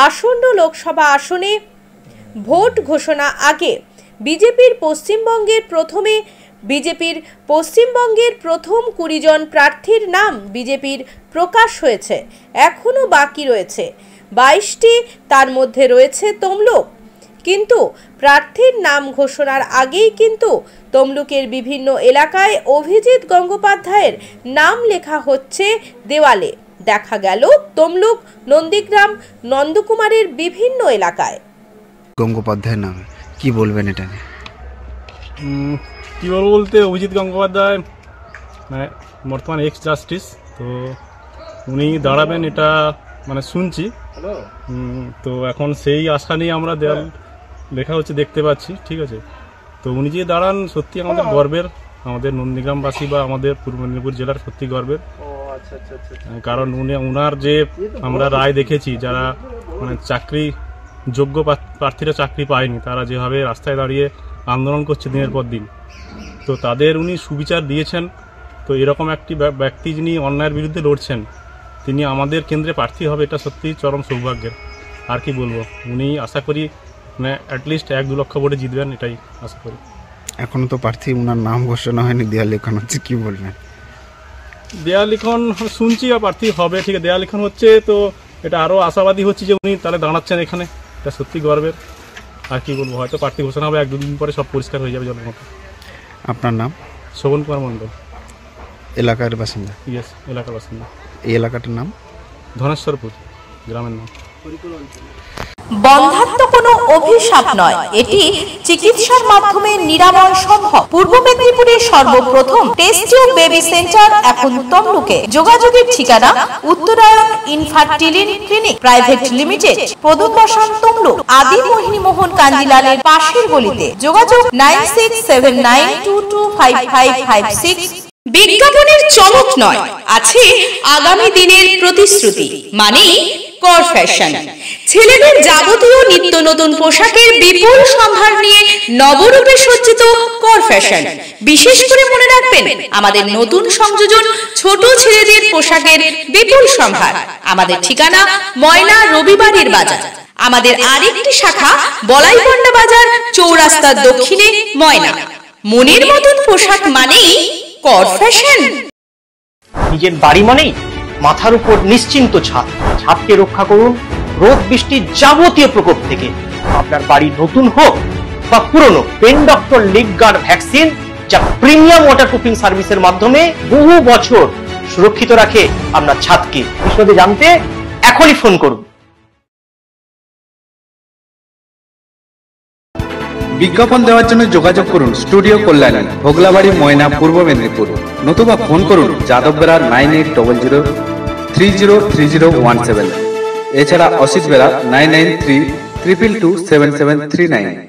আসন্ন লোকসভা আসনে ভোট ঘোষণা আগে বিজেপির পশ্চিমবঙ্গের প্রথম 20 জন প্রার্থীর নাম বিজেপির প্রকাশ হয়েছে। এখনও বাকি রয়েছে 22টি, তার মধ্যে রয়েছে তমলুক। কিন্তু প্রার্থীর নাম ঘোষণার আগেই কিন্তু তমলুকের বিভিন্ন এলাকায় অভিজিৎ গঙ্গোপাধ্যায়ের নাম লেখা হচ্ছে দেওয়ালে। দেখা গেল তমলুক, নন্দীগ্রাম, নন্দকুমারের বিভিন্ন এলাকায়। গঙ্গোপাধ্যায়ের নামে কি বলবেন এটা নিয়ে? কী বলবো বলতে, অভিজিৎ গঙ্গোপাধ্যায় মানে বর্তমান এক্স জাস্টিস, তো উনি দাঁড়াবেন এটা মানে শুনছি। তো এখন সেই আশা নিয়ে আমরা দেওয়াল লেখা হচ্ছে দেখতে পাচ্ছি, ঠিক আছে। তো উনি যে দাঁড়ান সত্যি আমাদের গর্বের, আমাদের নন্দীগ্রামবাসী বা আমাদের পূর্ব মেদিনীপুর জেলার সত্যি গর্বের। কারণ উনার যে আমরা রায় দেখেছি, যারা মানে চাকরি যোগ্য প্রার্থীরা চাকরি পায়নি, তারা যেভাবে রাস্তায় দাঁড়িয়ে আন্দোলন করছে দিনের পর দিন, তো তাদের উনি সুবিচার দিয়েছেন। তো এরকম একটি ব্যক্তি যিনি অন্যায়ের বিরুদ্ধে লড়ছেন, তিনি আমাদের কেন্দ্রে প্রার্থী হবে, এটা সত্যি চরম সৌভাগ্যের। আর কি বলবো, উনি আশা করি মানে অ্যাটলিস্ট 1-2 লক্ষ ভোটে জিতবেন, এটাই আশা করি। এখনো তো প্রার্থী ওনার নাম ঘোষণা হয়নি, দেওয়াল লিখন হচ্ছে, কি বলবেন? দেওয়াল লিখন শুনছি আর প্রার্থী হবে, ঠিক আছে, দেওয়াল লিখন হচ্ছে, তো এটা আরও আশাবাদী হচ্ছে যে উনি তাহলে দাঁড়াচ্ছেন এখানে, এটা সত্যি গর্বের। আর কি বলবো, হয়তো প্রার্থী ঘোষণা হবে 1-2 দিন পরে, সব পরিষ্কার হয়ে যাবে জলের মতো। আপনার নাম? শোভন কুমার মণ্ডল। এলাকার বাসিন্দা? ইয়েস, এলাকার বাসিন্দা। এই এলাকাটার নাম? ধনেশ্বরপুর গ্রামের নাম। বন্ধ্যাত্ব কোনো অভিশাপ নয়, এটি চিকিৎসার মাধ্যমে নিরাময় সম্ভব। পূর্ব মেদিনীপুরের সর্বপ্রথম টেস্ট টিউব বেবি সেন্টার এখন তমলুকে। যোগাযোগের ঠিকানা উত্তরায়ণ ইনফার্টিলিটি ক্লিনিক প্রাইভেট লিমিটেড, প্রদূত বসান তমলুক, আদি মোহিনী মোহন কাঞ্জিলালের পাশের গলিতে। যোগাযোগ 9679225556। বিজ্ঞাপনের চমক নয়, আছে আগামী দিনের প্রতিশ্রুতি, মানেই কর ফ্যাশন। ছেলেদের যাবতীয় নিত্য নতুন পোশাকের বিপুল সম্ভার নিয়ে নবরূপে সজ্জিত কর ফ্যাশন। বিশেষ করে মনে রাখবেন, আমাদের নতুন সংযোজন ছোট ছেলেদের পোশাকের বিপুল সম্ভার। আমাদের ঠিকানা ময়না রবিবারের বাজার। আমাদের আরেকটি শাখা বলাইপন্ডা বাজার, চৌরাস্তার দক্ষিণে ময়না। মনের মতন পোশাক মানেই কর ফ্যাশন। নিজের বাড়ি মানেই মাথার উপর নিশ্চিন্ত ছাদ। ছাদকে রক্ষা করুন রোদ বৃষ্টির যাবতীয় প্রকোপ থেকে। আপনার বাড়ি নতুন হোক বা পুরনো, pen doctor leak guard vaccine, যা প্রিমিয়াম ওয়াটারপ্রুফিং সার্ভিসের মাধ্যমে বহু বছর সুরক্ষিত রাখে আপনার ছাদকে। বিশদে জানতে এখনই ফোন করুন। বিজ্ঞাপন দেওয়ার জন্য যোগাযোগ করুন স্টুডিও কল্যাণী, ভোগলাবাড়ি, ময়না, পূর্ব মেদিনীপুর। নতুবা ফোন করুন যাদববেড়া 9800303017। এছাড়া অসিত বেড়া 9932227739।